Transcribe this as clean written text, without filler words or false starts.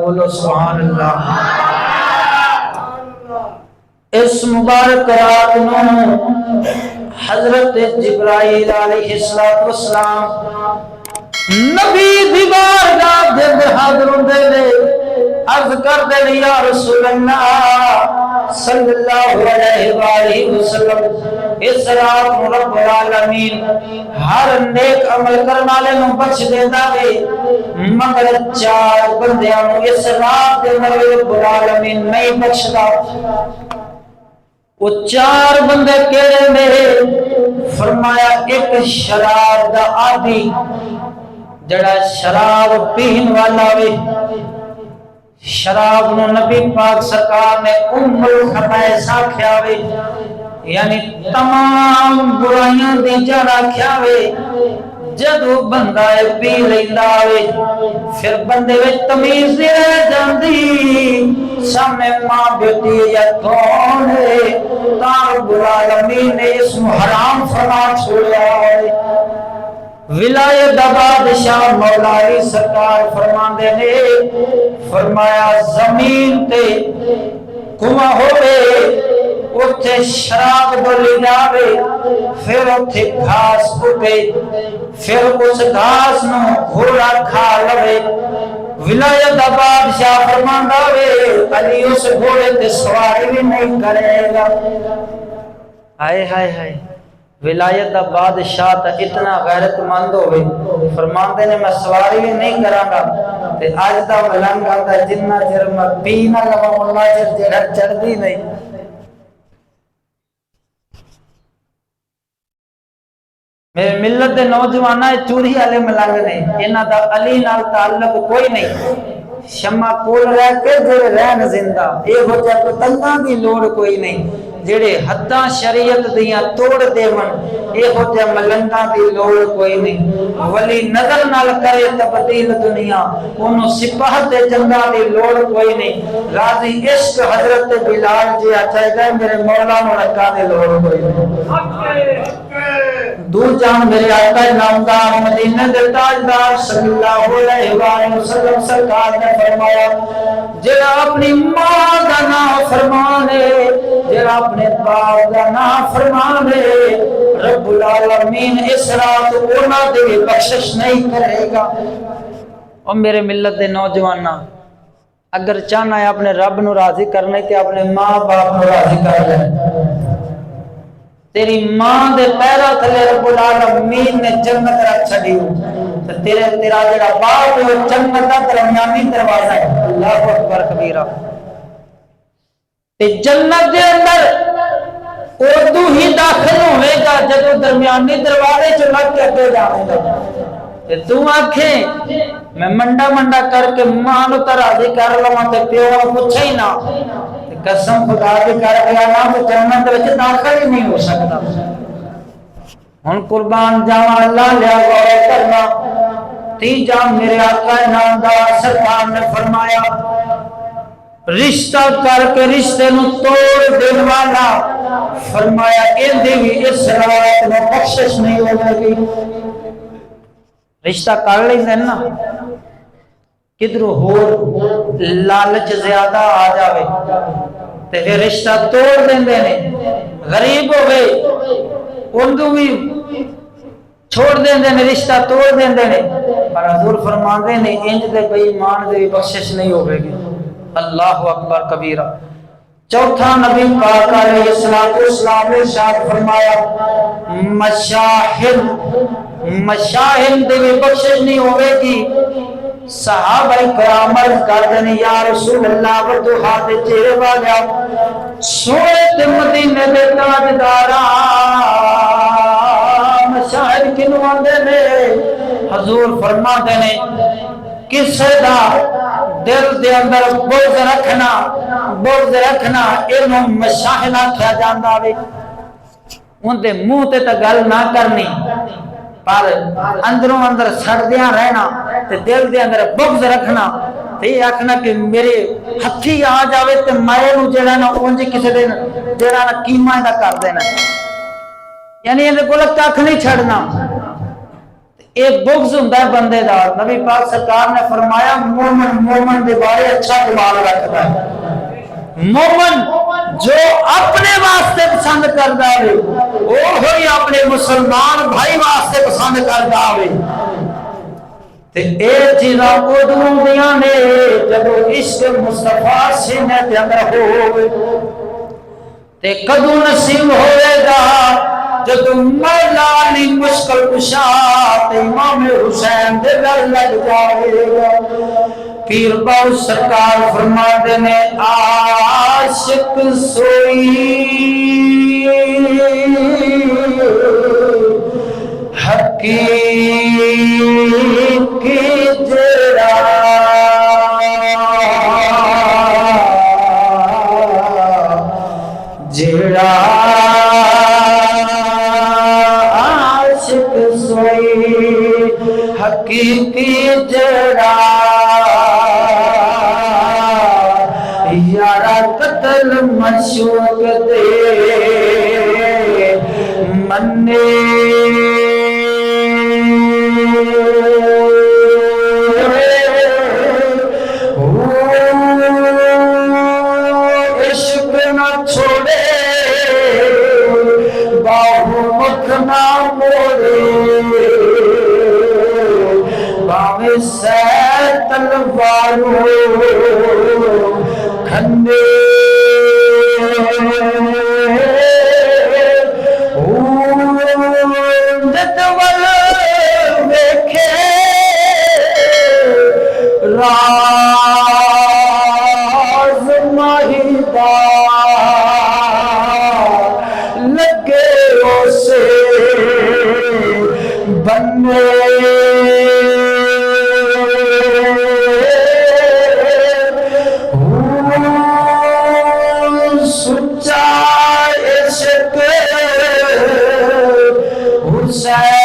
بولو سبحان اللہ۔ اس مبارک رات نو حضرت جبرائیل علیہ السلام نبی دی بارگاہ دے حاضر ہوندے نے، عرض کردے نے یا رسول اللہ صلی اللہ علیہ وآلہ وسلم، اس رات نو رب العالمین ہر نیک عمل کرن والے نو بخش دیندا وے، مگر 4 بندیاں نو اس رات دے اندر رب العالمین نہیں بخشدا۔ وہ 4 بندے کیڑے نے؟ فرمایا ایک شراب دا عادی، جڑا شراب پین والا وے۔ شراب نو نبی پاک سرکار نے ام الخبائث آکھیا وے، یعنی تمام برائیاں دی جڑ آکھیا وے۔ جدو بندہ پی لیندا وے پھر بندے وچ تمیز نہیں رہ جاندی، سامنے ماں بیٹی یا کون ہے، تاں رب العالمین نے اس کو حرام فرما چھوڑیا ہے۔ ولایت بادشاہ مولا علی سرکار فرماندے نے، فرمایا زمین تے کنواں ہوے، اتھے شراب ڈولی جاوے، پھر اتھے گھاس اگے، پھر اس گھاس نو گھوڑا کھا لوے۔ ولایت بادشاہ فرماندا وے علی اس گھوڑے تے سواری بھی نہیں کرے گا۔ ہائے ہائے ہائے، ولایت دا بادشاہ تا اتنا غیرت مند ہوئے، فرماندے نے میں سواری بھی نہیں کراں گا، تے آج دا ملنگ آتا جنہ چر میں پی نہ لواں اللہ چر جڑا چڑھ دی نہیں۔ میرے ملت دے نوجوانہ چوری والے ملنگ نے، انہاں دا علی نال تعلق کوئی نہیں۔ شمع کول رہ کے جڑے رہن زندہ، اے ہو جا کو تنگاں دی لوڑ کوئی نہیں، جڑے حداں شریعت دیاں توڑ دیون، اے ہو جا ملنگاں دی لوڑ کوئی نہیں۔ ولی نظر نال کرے تبدیل دنیا، انہوں سپاہ تے جنگاں دی لوڑ کوئی نہیں۔ راضی عشق حضرت بلال جی چاہے گئے میرے مولا نو رکھا دے لوڑ کوئی نہیں۔ دور جان میرے آقا نامدار مدینہ دے تاجدار صلی اللہ علیہ وآلہ وسلم سرکار نے فرمایا، جڑا اپنی ماں دا نام فرمانے، جڑا اپنے باپ دا نام فرمانے، رب العالمین اس رات اونا دے بخشش نہیں کرے گا۔ اور میرے ملت دے نوجوانہ، اگر چاہنا ہے اپنے رب نو راضی کرنے کے اپنے ماں باپ نو راضی کر لیں۔ تیری ماں دے پیرا تھلے رب العالمین نے جنت رکھ چھڑی ہو، تو تیرا جڑا باپ ہے جنت دا درمیانی دروازہ ہے۔ اللہ اکبر کبیرہ۔ تے جنت دے اندر اردو ہی داخل ہوئے گا جب درمیانی دروازے چ لگ کے اگے جاوے گا۔ تے تو آکھیں میں منڈا منڈا کر کے ماں نو راضی کر لواں تے پیو نو پوچھے ہی نہ، قسم خدا دی کر گیا نا تو جنت وچ داخل ہی نہیں ہو سکتا۔ ہن قربان جاواں اللہ لیا غور کرنا۔ تیجا میرے آقا نامدار سرکار نے فرمایا، رشتہ کر کے رشتے نو توڑ دین والا، فرمایا ایندی بھی اس رات میں بخشش نہیں ہوے گی۔ رشتہ کر لیندے نا، کدھروں ہور لالچ زیادہ آ جاوے تے پھر رشتہ توڑ دیندے نے، غریب ہوئے اندو بھی چھوڑ دیندے نے، رشتہ توڑ دیندے نے، پر حضور فرماندے نے انج دے بے ایمان دے بخشش نہیں ہوے گی۔ اللہ اکبر کبیرہ۔ چوتھا نبی پاک علیہ السلام نے ارشاد فرمایا، مشاہد دے بخشش نہیں ہوے گی۔ صحابہ کرام عرض کردے نے یا رسول اللہ وضحا دے چہرے والا سونے تے مدینے دے تاجدارا مشاہد کنوں آندے نے؟ حضور فرماندے نے کسے دا دل دے اندر بغض رکھنا اینوں مشاہد آکھیا جاندا وے۔ ان دے منہ تے تے گل نہ کرنی، پر اندروں اندر سڑدیاں رہنا تے دل دے اندر بغض رکھنا تے یہ آکھنا کہ میرے ہتھی آ جاوے تے میں نو جڑا نا اونج کسے دے جڑا نا کیما دا کر دینا، یعنی ایں دے کول ککھ نہیں چھڑنا۔ ایک بغض ہوتا ہے بندے دا. نبی پاک سرکار نے فرمایا مومن دے بارے اچھا گمان رکھتا ہے. مومن جو اپنے واسطے پسند کرتا ہے وہی اپنے مسلمان بھائی واسطے پسند کرتا ہے. تے اے چیزاں ادوں ہوندیاں نے جب عشق مصطفیٰ سینے تے اندر ہوئے. تے کدوں نصیب ہوئے گا جب مولا علی مشکل کشا تے امام حسین دے گل لگ جائے گا. پیر باو سرکار فرماتے نے عاشق سوئی حقیقی جڑا جڑا عاشق سوئی حقیقی جڑا یارا قتل مشوق دے منے عشق نہ چھوڑے باہو مکھ نہ موڑے باوے سے تلواروں کھندے جدول ویکھے راز ماہی دا لگے اسے بنے سچا عشق حسین